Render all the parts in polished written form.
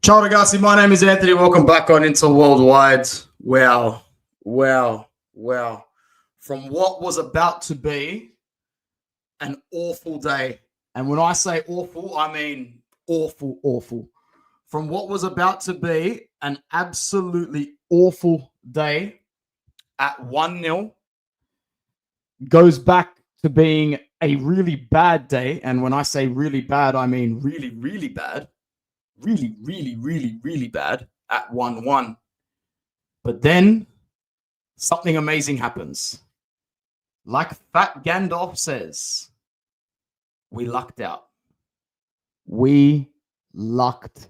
Ciao ragazzi, my name is Anthony. Welcome back on Inter Worldwide. Wow. From what was about to be an awful day. And when I say awful, I mean awful. From what was about to be an absolutely awful day at 1-0 goes back to being a really bad day. And when I say really bad, I mean really, really bad. Really bad at 1-1. But then something amazing happens. Like Fat Gandalf says, we lucked out. We lucked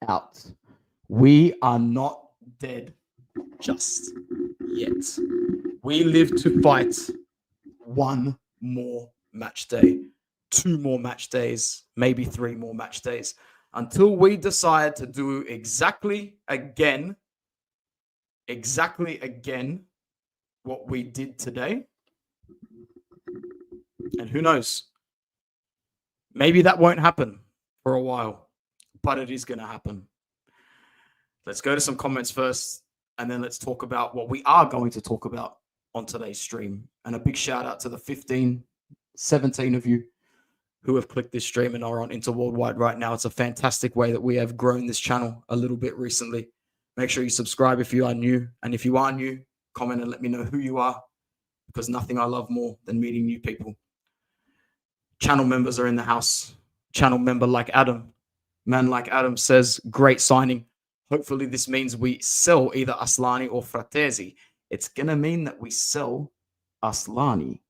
out. We are not dead just yet. We live to fight one more match day, 2 more match days, maybe 3 more match days, until we decide to do exactly again what we did today. And who knows? Maybe that won't happen for a while, but it is going to happen. Let's go to some comments first, and then let's talk about what we are going to talk about on today's stream. And a big shout out to the 15, 17 of you who have clicked this stream and are on Inter Worldwide right now. It's a fantastic way that we have grown this channel a little bit recently. Make sure you subscribe if you are new. And if you are new, comment and let me know who you are, because nothing I love more than meeting new people. Channel members are in the house. Channel member like Adam. Man like Adam says, great signing. Hopefully this means we sell either Aslani or Fratesi. It's going to mean that we sell Aslani,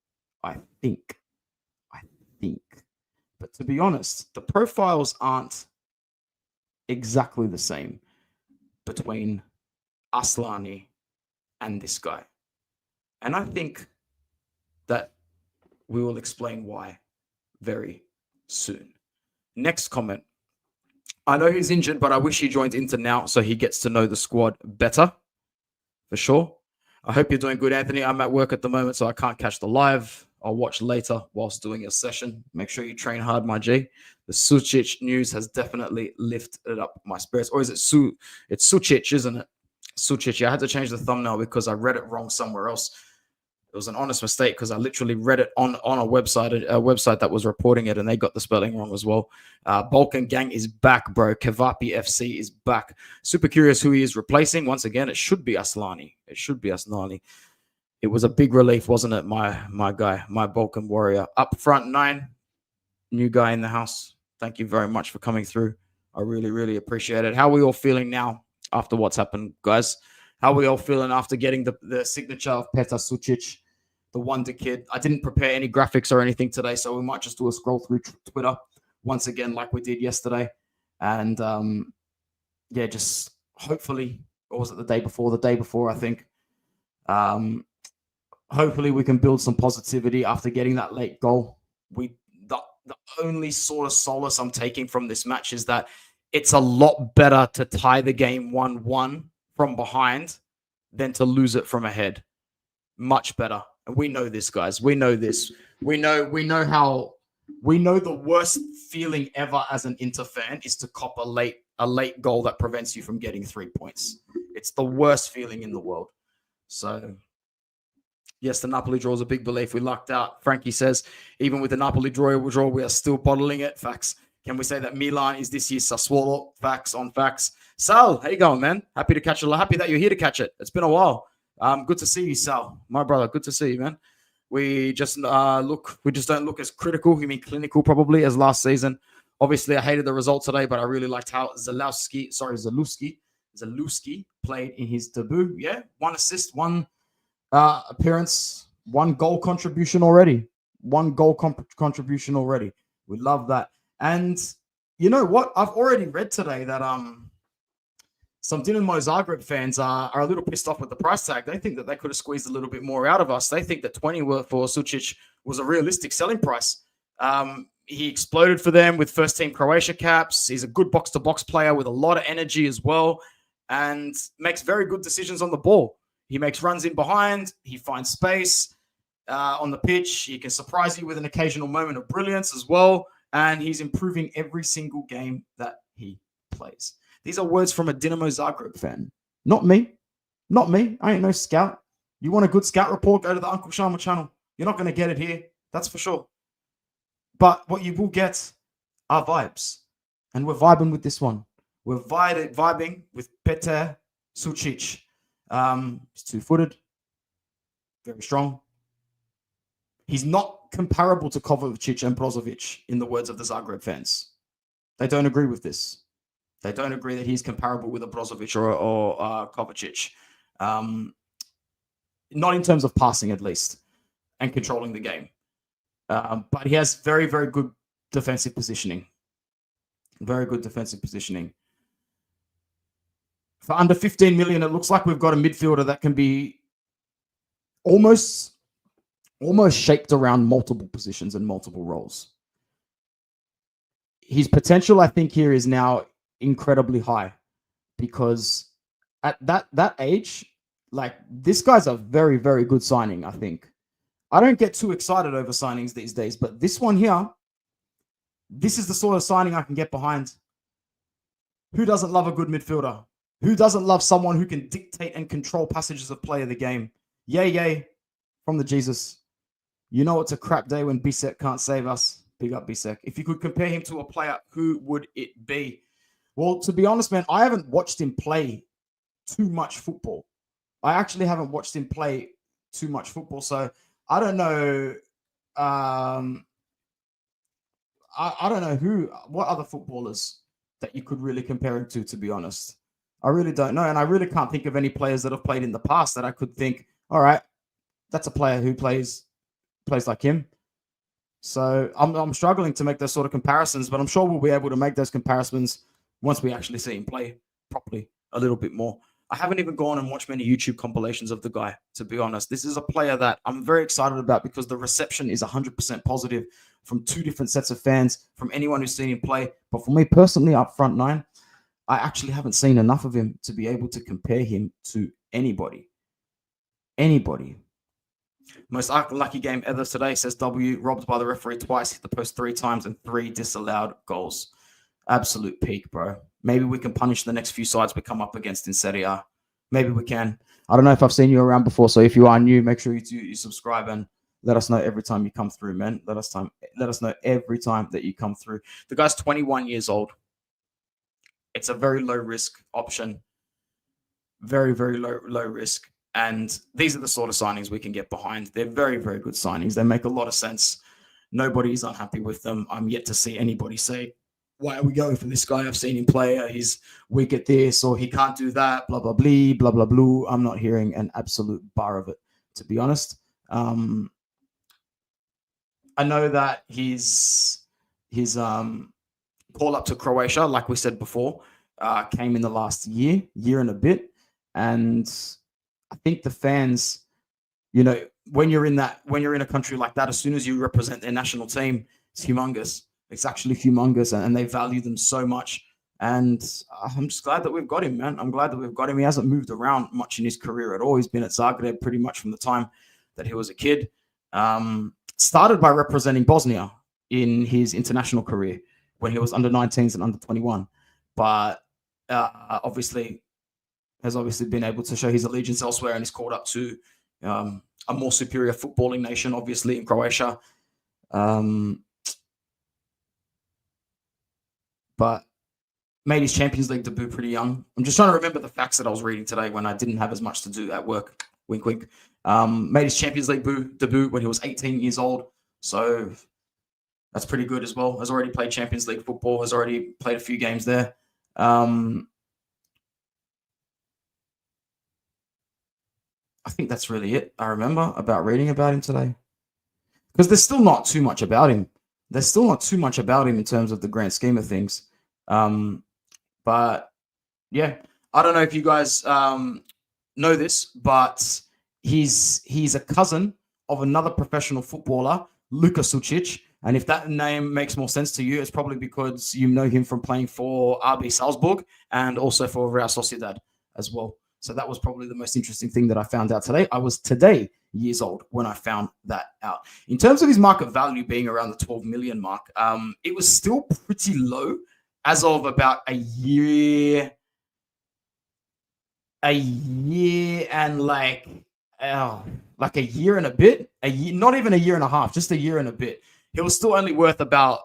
I think. But to be honest, the profiles aren't exactly the same between Aslani and this guy. And I think that we will explain why very soon. Next comment. I know he's injured, but I wish he joined Inter now so he gets to know the squad better. For sure. I hope you're doing good, Anthony. I'm at work at the moment, so I can't catch the live. I'll watch later whilst doing a session. Make sure you train hard, my G. The Sucic news has definitely lifted up my spirits. Or is it It's Sucic, isn't it? Sucic. Yeah, I had to change the thumbnail because I read it wrong somewhere else. It was an honest mistake because I literally read it on a website that was reporting it, and they got the spelling wrong as well. Balkan Gang is back, bro. Kevapi FC is back. Super curious who he is replacing. Once again, it should be Aslani. It was a big relief, wasn't it, my guy, my Balkan warrior. Up front 9, new guy in the house. Thank you very much for coming through. I really appreciate it. How are we all feeling now after what's happened, guys? How are we all feeling after getting the signature of Petar Sucic, the wonder kid? I didn't prepare any graphics or anything today, so we might just do a scroll through Twitter once again like we did yesterday. And, yeah, just hopefully, or was it the day before? The day before, I think. Hopefully we can build some positivity after getting that late goal. The only sort of solace I'm taking from this match is that it's a lot better to tie the game 1-1 from behind than to lose it from ahead. Much better. And we know this, guys. We know this. We know the worst feeling ever as an Inter fan is to cop a late goal that prevents you from getting 3 points. It's the worst feeling in the world. So yes, the Napoli draw is a big belief. We lucked out. Frankie says, even with the Napoli draw, we are still bottling it. Facts. Can we say that Milan is this year's Sassuolo? Facts on facts. Sal, how you going, man? Happy to catch it. Happy that you're here to catch it. It's been a while. Good to see you, Sal. My brother, good to see you, man. We just don't look as critical, you mean clinical probably, as last season. Obviously, I hated the result today, but I really liked how Zalewski played in his debut. Yeah, 1 assist, 1 appearance, 1 goal contribution already. 1 goal contribution already. We love that. And you know what? I've already read today that some Dinamo Zagreb fans are a little pissed off with the price tag. They think that they could have squeezed a little bit more out of us. They think that 20 for Sucic was a realistic selling price. He exploded for them with first-team Croatia caps. He's a good box-to-box player with a lot of energy as well and makes very good decisions on the ball. He makes runs in behind. He finds space on the pitch. He can surprise you with an occasional moment of brilliance as well. And he's improving every single game that he plays. These are words from a Dinamo Zagreb fan. Not me. Not me. I ain't no scout. You want a good scout report, go to the Uncle Sharma channel. You're not going to get it here. That's for sure. But what you will get are vibes. And we're vibing with this one. We're vibing with Petar Sucic. He's 2-footed. Very strong. He's not comparable to Kovacic and Brozovic, in the words of the Zagreb fans. They don't agree with this. They don't agree that he's comparable with a Brozovic or Kovacic. Not in terms of passing, at least, and controlling the game. But he has very, very good defensive positioning. Very good defensive positioning. For under 15 million, it looks like we've got a midfielder that can be almost shaped around multiple positions and multiple roles. His potential, I think, here is now incredibly high because at that age, like, this guy's a very, very good signing, I think. I don't get too excited over signings these days, but this one here, this is the sort of signing I can get behind. Who doesn't love a good midfielder? Who doesn't love someone who can dictate and control passages of play of the game? Yay, from the Jesus. You know it's a crap day when Bisek can't save us. Big up Bisek. If you could compare him to a player, who would it be? Well, to be honest, man, I haven't watched him play too much football. I actually haven't watched him play too much football, so I don't know. I don't know what other footballers that you could really compare him to be honest. I really don't know, and I really can't think of any players that have played in the past that I could think, all right, that's a player who plays like him. So I'm struggling to make those sort of comparisons, but I'm sure we'll be able to make those comparisons once we actually see him play properly a little bit more. I haven't even gone and watched many YouTube compilations of the guy, to be honest. This is a player that I'm very excited about because the reception is 100% positive from 2 different sets of fans, from anyone who's seen him play. But for me personally, up front 9, I actually haven't seen enough of him to be able to compare him to anybody. Anybody. Most lucky game ever today, says W. Robbed by the referee twice, hit the post 3 times, and 3 disallowed goals. Absolute peak, bro. Maybe we can punish the next few sides we come up against in Serie A. Maybe we can. I don't know if I've seen you around before, so if you are new, make sure you subscribe and let us know every time you come through, man. Let us know every time that you come through. The guy's 21 years old. It's a very low risk option. Very, very low risk. And these are the sort of signings we can get behind. They're very, very good signings. They make a lot of sense. Nobody's unhappy with them. I'm yet to see anybody say, why are we going for this guy? I've seen him play. He's weak at this, or he can't do that, blah, blah, blah, blah, blah, blah. I'm not hearing an absolute bar of it, to be honest. I know that his call up to Croatia, like we said before, came in the last year and a bit. And I think the fans, you know, when you're in a country like that, as soon as you represent their national team, it's humongous. It's actually humongous, and they value them so much. And I'm just glad that we've got him, man. I'm glad that we've got him. He hasn't moved around much in his career at all. He's been at Zagreb pretty much from the time that he was a kid. Started by representing Bosnia in his international career when he was under 19s and under 21. But obviously been able to show his allegiance elsewhere, and he's called up to a more superior footballing nation, obviously, in Croatia. but made his Champions League debut pretty young. I'm just trying to remember the facts that I was reading today when I didn't have as much to do at work. Wink, wink. Made his Champions League debut when he was 18 years old. So that's pretty good as well. Has already played Champions League football. Has already played a few games there. I think that's really it. I remember about reading about him today. Because there's still not too much about him. There's still not too much about him in terms of the grand scheme of things. But yeah, I don't know if you guys know this, but he's a cousin of another professional footballer, Niko Sucic. And if that name makes more sense to you, it's probably because you know him from playing for RB Salzburg and also for Real Sociedad as well. So that was probably the most interesting thing that I found out today. I was today years old when I found that out. In terms of his market value being around the 12 million mark, it was still pretty low as of about a year and like a year and a bit, not even a year and a half, just a year and a bit. He was still only worth about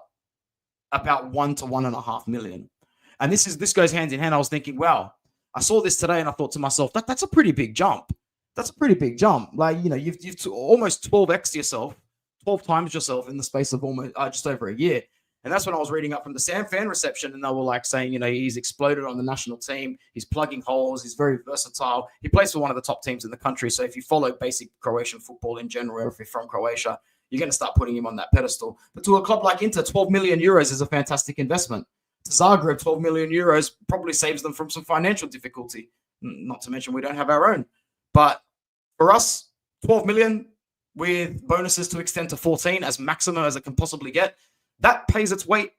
1 to 1.5 million. And this goes hand in hand. I was thinking, wow, I saw this today and I thought to myself, that's a pretty big jump. That's a pretty big jump. Like, you know, you've almost 12x yourself, 12 times yourself in the space of almost just over a year. And that's when I was reading up from the Sam fan reception, and they were like saying, you know, he's exploded on the national team. He's plugging holes. He's very versatile. He plays for one of the top teams in the country. So if you follow basic Croatian football in general, or if you're from Croatia, you're going to start putting him on that pedestal. But to a club like Inter, 12 million euros is a fantastic investment. To Zagreb, 12 million euros probably saves them from some financial difficulty. Not to mention we don't have our own. But for us, 12 million with bonuses to extend to 14 as maximum as it can possibly get, that pays its weight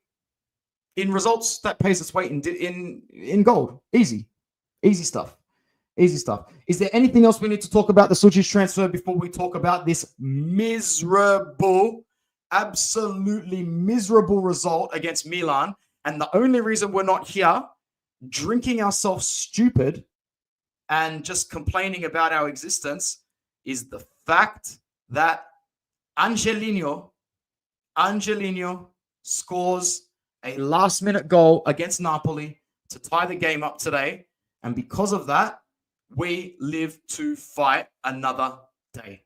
in results. That pays its weight in gold. Easy stuff. Easy stuff. Is there anything else we need to talk about the Sucic transfer before we talk about this absolutely miserable result against Milan? And the only reason we're not here drinking ourselves stupid and just complaining about our existence is the fact that Angelino scores a last-minute goal against Napoli to tie the game up today. And because of that, we live to fight another day.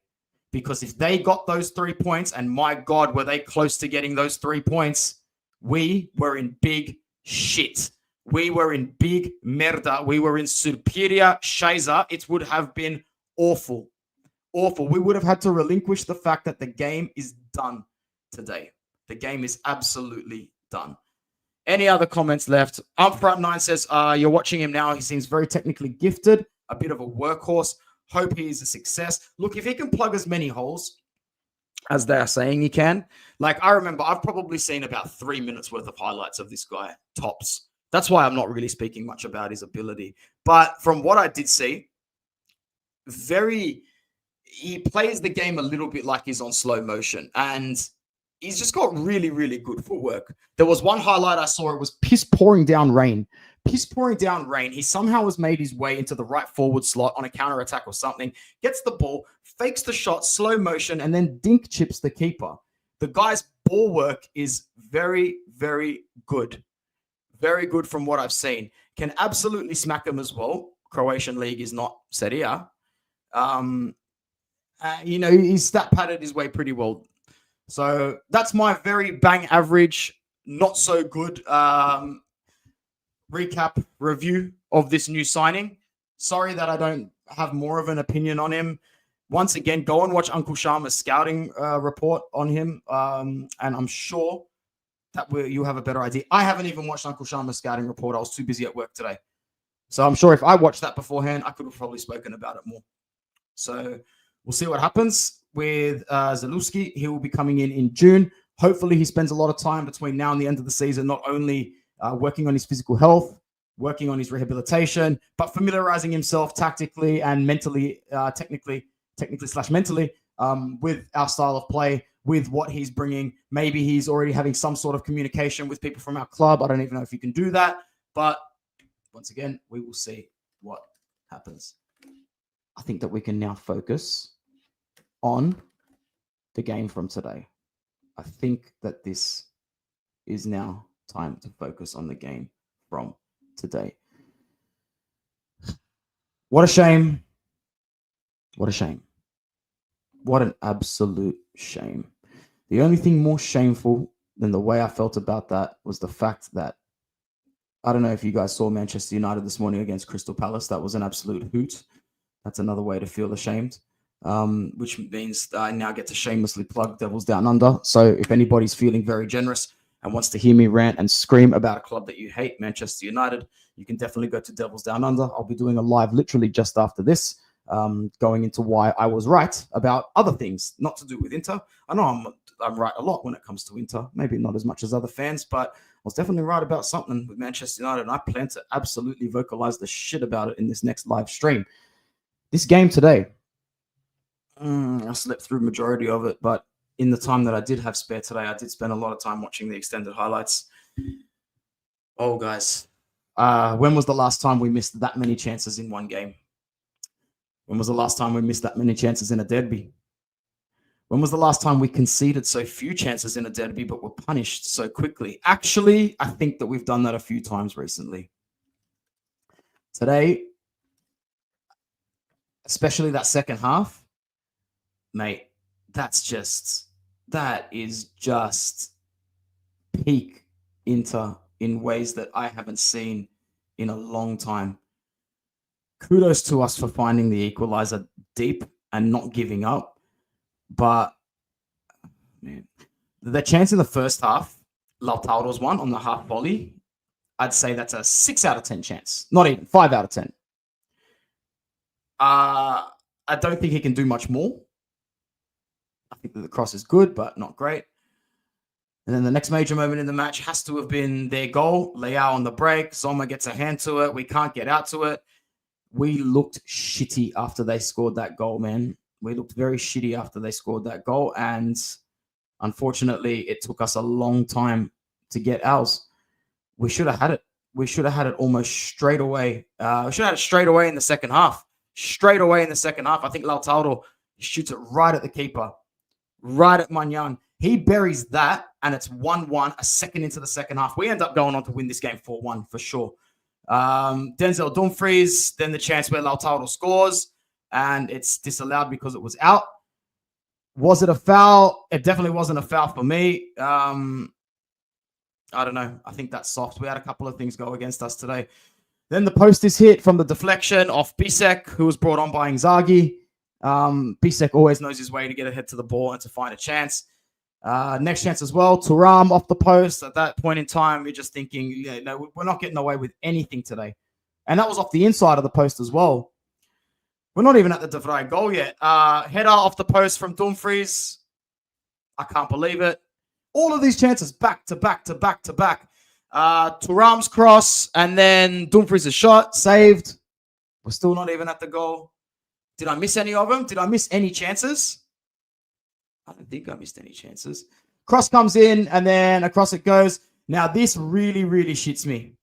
Because if they got those 3 points, and my God, were they close to getting those 3 points, we were in big shit. We were in big merda. We were in superior scheiße. It would have been awful. Awful. We would have had to relinquish the fact that the game is done today. The game is absolutely done. Any other comments left? Up front 9 says, you're watching him now. He seems very technically gifted, a bit of a workhorse. Hope he is a success. Look, if he can plug as many holes as they are saying he can, like I remember, I've probably seen about 3 minutes worth of highlights of this guy, tops. That's why I'm not really speaking much about his ability. But from what I did see, he plays the game a little bit like he's on slow motion. And he's just got really, really good footwork. There was one highlight I saw. It was piss pouring down rain. Piss pouring down rain. He somehow has made his way into the right forward slot on a counter attack or something, gets the ball, fakes the shot, slow motion, and then dink chips the keeper. The guy's ball work is very, very good. Very good from what I've seen. Can absolutely smack him as well. Croatian league is not Serie A. You know, he's stat padded his way pretty well. So that's my very bang average, not so good recap review of this new signing. Sorry that I don't have more of an opinion on him. Once again, go and watch Uncle Sharma's scouting report on him. And I'm sure that you'll have a better idea. I haven't even watched Uncle Sharma's scouting report. I was too busy at work today. So I'm sure if I watched that beforehand, I could have probably spoken about it more. So we'll see what happens with Zalewski. He will be coming in June. Hopefully he spends a lot of time between now and the end of the season, not only working on his physical health, working on his rehabilitation, but familiarizing himself tactically and mentally, technically/mentally with our style of play, with what he's bringing. Maybe he's already having some sort of communication with people from our club. I don't even know if he can do that. But once again, we will see what happens. I think that we can now focus on the game from today. I think that this is now time to focus on the game from today. What a shame. What a shame. What an absolute shame. The only thing more shameful than the way I felt about that was the fact that, I don't know if you guys saw Manchester United this morning against Crystal Palace. That was an absolute hoot. That's another way to feel ashamed, which means I now get to shamelessly plug Devils Down Under. So if anybody's feeling very generous and wants to hear me rant and scream about a club that you hate, Manchester United, you can definitely go to Devils Down Under. I'll be doing a live literally just after this, going into why I was right about other things, not to do with Inter. I know I'm right a lot when it comes to Inter, maybe not as much as other fans, but I was definitely right about something with Manchester United, and I plan to absolutely vocalize the shit about it in this next live stream. This game today, I slept through the majority of it, but in the time that I did have spare today, I did spend a lot of time watching the extended highlights. Oh, guys, when was the last time we missed that many chances in one game? When was the last time we missed that many chances in a derby? When was the last time we conceded so few chances in a derby but were punished so quickly? Actually, I think that we've done that a few times recently. Today, especially that second half, mate, that is just peak Inter in ways that I haven't seen in a long time. Kudos to us for finding the equaliser deep and not giving up. But, man, the chance in the first half, Lautaro's one on the half volley, I'd say that's a 6 out of 10 chance. Not even, 5 out of 10. I don't think he can do much more. I think that the cross is good, but not great. And then the next major moment in the match has to have been their goal. Leao on the break. Sommer gets a hand to it. We can't get out to it. We looked shitty after they scored that goal, man. We looked very shitty after they scored that goal. And unfortunately, it took us a long time to get ours. We should have had it. We should have had it almost straight away. We should have had it straight away in the second half. Straight away in the second half. I think Lautaro shoots it right at the keeper. Right at Magnan. He buries that, and it's 1-1 a second into the second half. We end up going on to win this game 4-1 for sure. Denzel Dumfries, then the chance where Lautaro scores, and it's disallowed because it was out. Was it a foul? It definitely wasn't a foul for me. I don't know. I think that's soft. We had a couple of things go against us today. Then the post is hit from the deflection off Bisek, who was brought on by Inzaghi. Bisek always knows his way to get ahead to the ball and to find a chance. Next chance as well, Thuram off the post. At that point in time, you're just thinking, yeah, no, we're not getting away with anything today. And that was off the inside of the post as well. We're not even at the De Vrij goal yet. Header off the post from Dumfries. I can't believe it. All of these chances back to back to back to back. Thuram's cross and then Dumfries' shot saved. We're still not even at the goal. Did I miss any of them? Did I miss any chances? I don't think I missed any chances. Cross comes in and then across it goes. Now, this really, really shits me.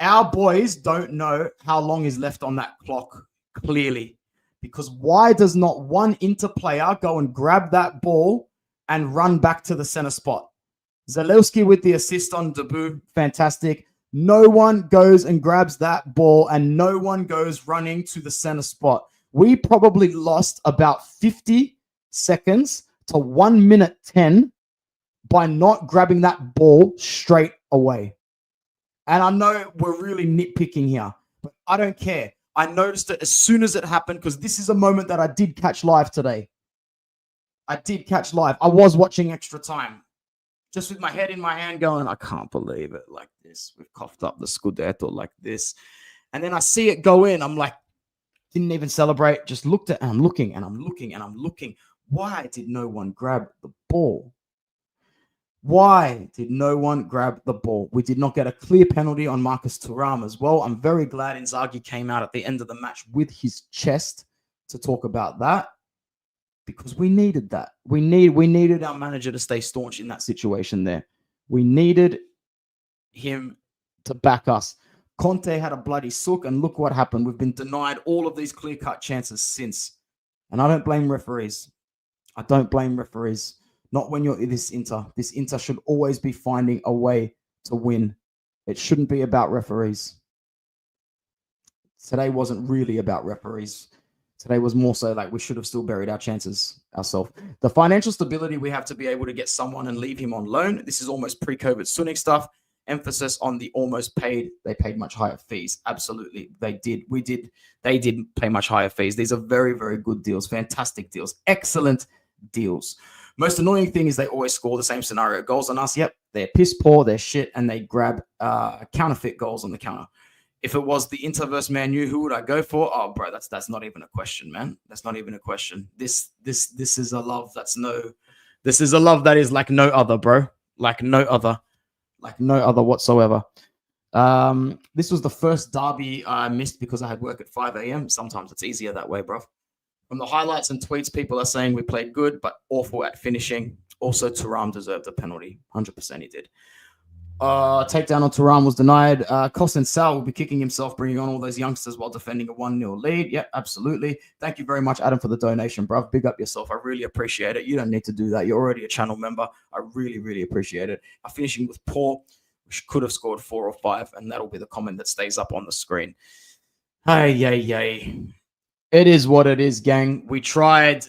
Our boys don't know how long is left on that clock, clearly. Because why does not one Inter player go and grab that ball and run back to the center spot? Zalewski with the assist on debut. Fantastic. No one goes and grabs that ball and no one goes running to the center spot. We probably lost about 50 seconds to 1 minute 10 by not grabbing that ball straight away. And I know we're really nitpicking here, but I don't care. I noticed it as soon as it happened because this is a moment that I did catch live today. I did catch live. I was watching extra time. Just with my head in my hand going, I can't believe it like this. We've coughed up the Scudetto like this. And then I see it go in. I'm like, didn't even celebrate. Just looked at it and I'm looking and I'm looking and I'm looking. Why did no one grab the ball? Why did no one grab the ball? We did not get a clear penalty on Marcus Thuram as well. I'm very glad Inzaghi came out at the end of the match with his chest to talk about that because we needed that. We needed our manager to stay staunch in that situation there. We needed him to back us. Conte had a bloody sook, and look what happened. We've been denied all of these clear-cut chances since. And I don't blame referees. I don't blame referees. Not when you're this Inter. This Inter should always be finding a way to win. It shouldn't be about referees. Today wasn't really about referees. Today was more so like we should have still buried our chances ourselves. The financial stability, we have to be able to get someone and leave him on loan. This is almost pre-COVID Sunik stuff. Emphasis on the almost paid. They paid much higher fees. Absolutely. They did. They did pay much higher fees. These are very, very good deals. Fantastic deals. Excellent deals. Most annoying thing is they always score the same scenario goals on us. Yep. They're piss poor. They're shit. And they grab counterfeit goals on the counter. If it was the Inter versus Man U, who would I go for? Oh, bro, that's not even a question, man. That's not even a question. This is a love this is a love that is like no other, bro. Like no other whatsoever. This was the first derby I missed because I had work at 5 a.m. Sometimes it's easier that way, bro. From the highlights and tweets, people are saying we played good, but awful at finishing. Also, Thuram deserved a penalty. 100% he did. Takedown on Thuram was denied. Kosin Sal will be kicking himself, bringing on all those youngsters while defending a 1-0 lead. Yeah, absolutely. Thank you very much, Adam, for the donation, bruv. Big up yourself. I really appreciate it. You don't need to do that. You're already a channel member. I really, really appreciate it. Our finishing was poor. We could have scored 4 or 5, and that'll be the comment that stays up on the screen. Hey. It is what it is, gang. We tried.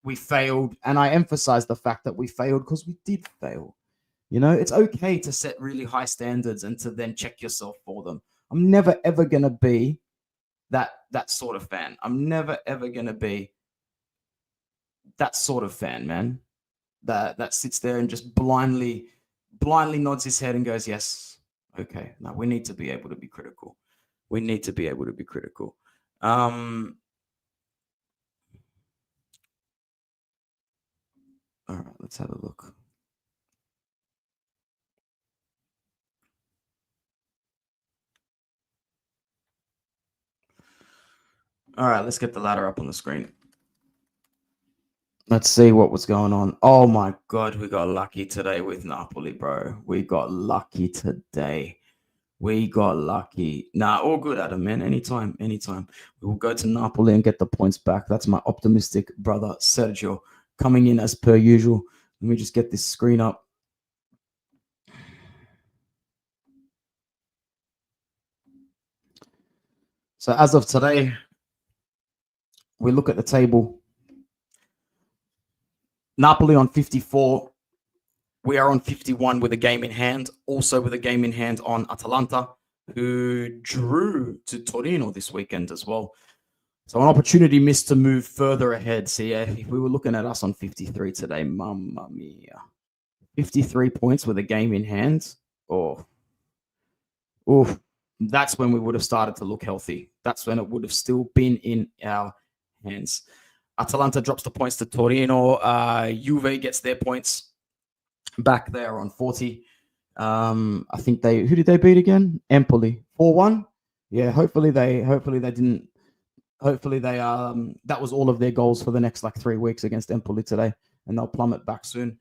We failed. And I emphasize the fact that we failed because we did fail. You know, it's okay to set really high standards and to then check yourself for them. I'm never, ever going to be that sort of fan. I'm never, ever going to be that sort of fan, man, that sits there and just blindly nods his head and goes, yes, okay. Now we need to be able to be critical. We need to be able to be critical. All right, let's have a look. All right, let's get the ladder up on the screen. Let's see what was going on. Oh my God, we got lucky today with Napoli, bro. We got lucky today. We got lucky. Nah, all good, Adam, man. Anytime. We will go to Napoli and get the points back. That's my optimistic brother, Sergio, coming in as per usual. Let me just get this screen up. So as of today, we look at the table. Napoli on 54. We are on 51 with a game in hand. Also with a game in hand on Atalanta, who drew to Torino this weekend as well. So an opportunity missed to move further ahead. So yeah, if we were looking at us on 53 today, mamma mia. 53 points with a game in hand. Oh, that's when we would have started to look healthy. That's when it would have still been in our hands. Atalanta drops the points to Torino. Juve gets their points back there on 40. I think who did they beat again? Empoli 4-1. Yeah, hopefully they didn't. Hopefully that was all of their goals for the next 3 weeks against Empoli today, and they'll plummet back soon.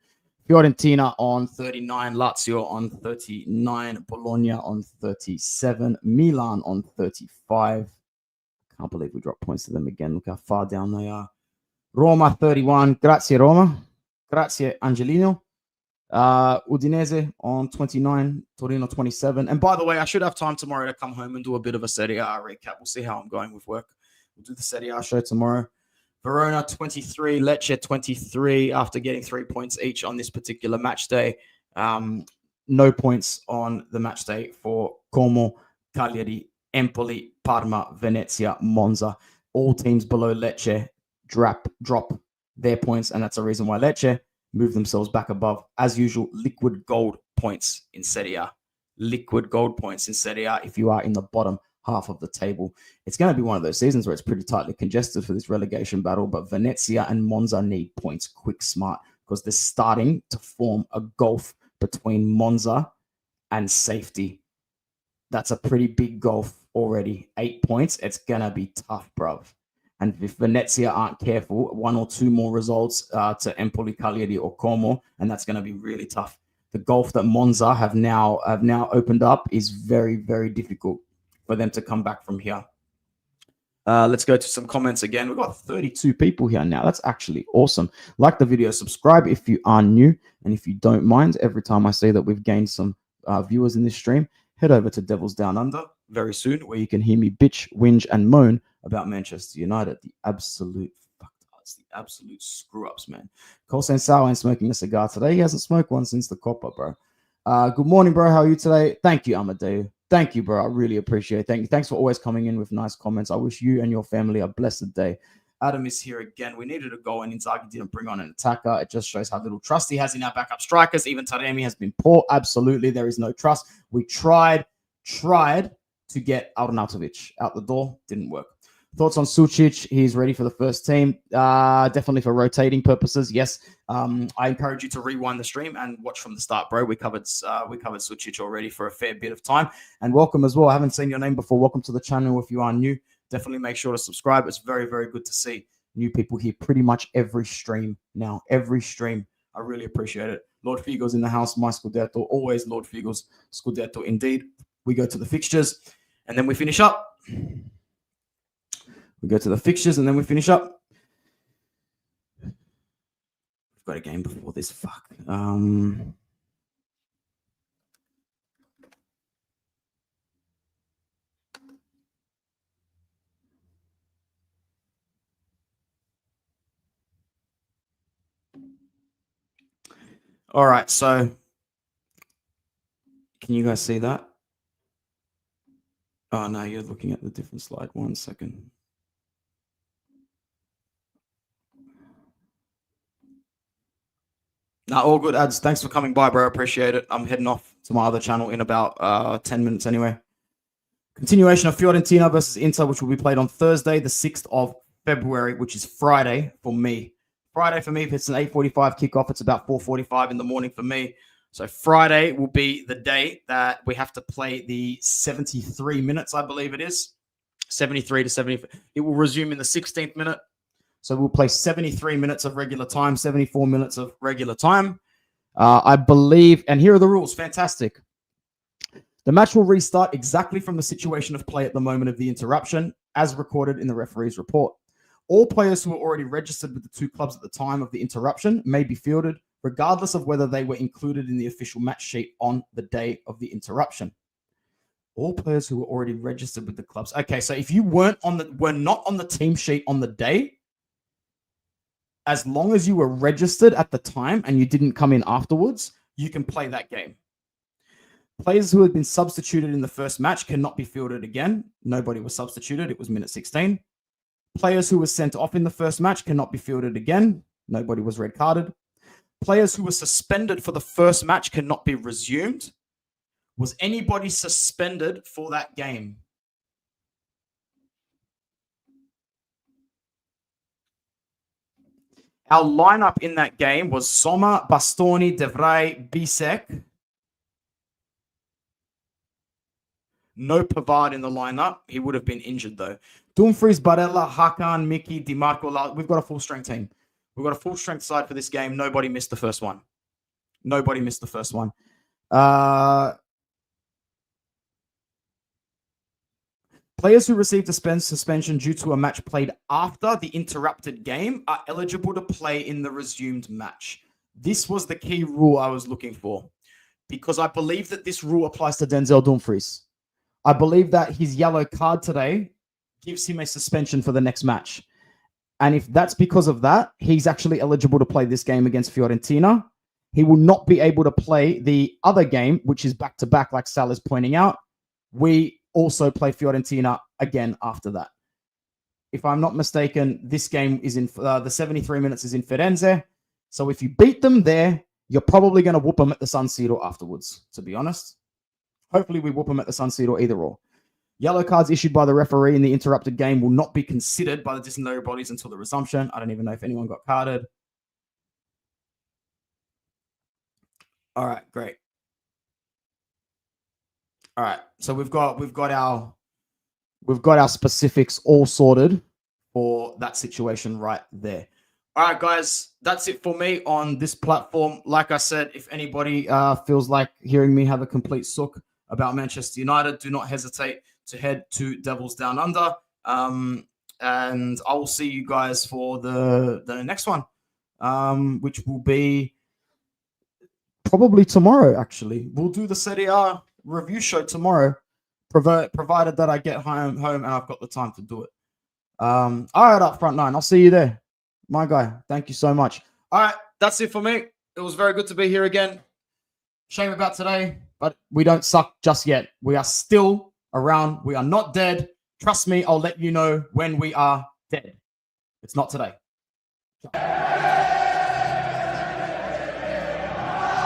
Fiorentina on 39, Lazio on 39, Bologna on 37, Milan on 35. Can't believe we dropped points to them again. Look how far down they are. Roma 31. Grazie, Roma. Grazie, Angelino. Udinese on 29, Torino 27. And by the way, I should have time tomorrow to come home and do a bit of a Serie A recap. We'll see how I'm going with work. We'll do the Serie A show tomorrow. Verona 23, Lecce 23 after getting 3 points each on this particular match day. No points on the match day for Como, Cagliari, Empoli, Parma, Venezia, Monza. All teams below Lecce drop their points, and that's a reason why Lecce move themselves back above. As usual, liquid gold points in Serie A. Liquid gold points in Serie A if you are in the bottom half of the table. It's going to be one of those seasons where it's pretty tightly congested for this relegation battle, but Venezia and Monza need points quick, smart, because they're starting to form a gulf between Monza and safety. That's a pretty big gulf already. 8 points. It's going to be tough, bruv. And if Venezia aren't careful, 1 or 2 more results to Empoli, Cagliari, or Como, and that's going to be really tough. The gulf that Monza have now opened up is very, very difficult for them to come back from here. Let's go to some comments again. We've got 32 people here now. That's actually awesome. Like the video, subscribe if you are new, and if you don't mind, every time I say that we've gained some viewers in this stream, head over to Devils Down Under very soon, where you can hear me bitch, whinge, and moan about Manchester United. The absolute screw-ups, man. Cole Sensao ain't smoking a cigar today. He hasn't smoked one since the Copa, bro. Good morning, bro. How are you today? Thank you, Amadeu. Thank you, bro. I really appreciate it. Thank you. Thanks for always coming in with nice comments. I wish you and your family a blessed day. Adam is here again. We needed a goal, and Inzaghi didn't bring on an attacker. It just shows how little trust he has in our backup strikers. Even Taremi has been poor. Absolutely, there is no trust. We tried to get Arnautovic out the door. Didn't work. Thoughts on Sucic? He's ready for the first team. Definitely for rotating purposes. Yes. I encourage you to rewind the stream and watch from the start, bro. We covered Sucic already for a fair bit of time. And welcome as well. I haven't seen your name before. Welcome to the channel. If you are new, definitely make sure to subscribe. It's very, very good to see new people here pretty much every stream now. Every stream. I really appreciate it. Lord Figo's in the house. My Scudetto. Always Lord Figo's Scudetto. Indeed. We go to the fixtures and then we finish up. We go to the fixtures and then we finish up. We've got a game before this. Fuck. All right. So can you guys see that? Oh, no, you're looking at the different slide. 1 second. No, all good, ads. Thanks for coming by, bro. Appreciate it. I'm heading off to my other channel in about 10 minutes anyway. Continuation of Fiorentina versus Inter, which will be played on Thursday, the 6th of February, which is Friday for me. Friday for me, if it's an 8:45 kickoff, it's about 4:45 in the morning for me. So Friday will be the day that we have to play the 73 minutes, I believe it is. 73 to 70. It will resume in the 16th minute. So we'll play 73 minutes of regular time, 74 minutes of regular time. I believe, and here are the rules. Fantastic. The match will restart exactly from the situation of play at the moment of the interruption, as recorded in the referee's report. All players who are already registered with the two clubs at the time of the interruption may be fielded, regardless of whether they were included in the official match sheet on the day of the interruption. All players who were already registered with the clubs. Okay, so if you were not on the team sheet on the day, as long as you were registered at the time and you didn't come in afterwards, you can play that game. Players who had been substituted in the first match cannot be fielded again. Nobody was substituted. It was minute 16. Players who were sent off in the first match cannot be fielded again. Nobody was red carded. Players who were suspended for the first match cannot be resumed. Was anybody suspended for that game? Our lineup in that game was Sommer, Bastoni, De Vrij, Bisek. No Pavard in the lineup. He would have been injured, though. Dumfries, Barella, Hakan, Mickey, DiMarco. We've got a full-strength team. We've got a full-strength side for this game. Nobody missed the first one. Nobody missed the first one. Players who received a suspension due to a match played after the interrupted game are eligible to play in the resumed match. This was the key rule I was looking for, because I believe that this rule applies to Denzel Dumfries. I believe that his yellow card today gives him a suspension for the next match. And if that's because of that, he's actually eligible to play this game against Fiorentina. He will not be able to play the other game, which is back-to-back, like Sal is pointing out. We also play Fiorentina again after that. If I'm not mistaken, this game is in the 73 minutes is in Firenze. So if you beat them there, you're probably going to whoop them at the San Siro afterwards, to be honest. Hopefully we whoop them at the San Siro either or. Yellow cards issued by the referee in the interrupted game will not be considered by the disciplinary bodies until the resumption. I don't even know if anyone got carded. All right, great. All right, so we've got our specifics all sorted for that situation right there. All right, guys, that's it for me on this platform. Like I said, if anybody feels like hearing me have a complete sook about Manchester United, do not hesitate to head to Devils Down Under. And I will see you guys for the next one, which will be probably tomorrow, actually. We'll do the Serie A review show tomorrow, provided that I get home and I've got the time to do it. All right, up front nine. I'll see you there. My guy, thank you so much. All right, that's it for me. It was very good to be here again. Shame about today, but we don't suck just yet. We are still around. We are not dead. Trust me, I'll let you know when we are dead. It's not today.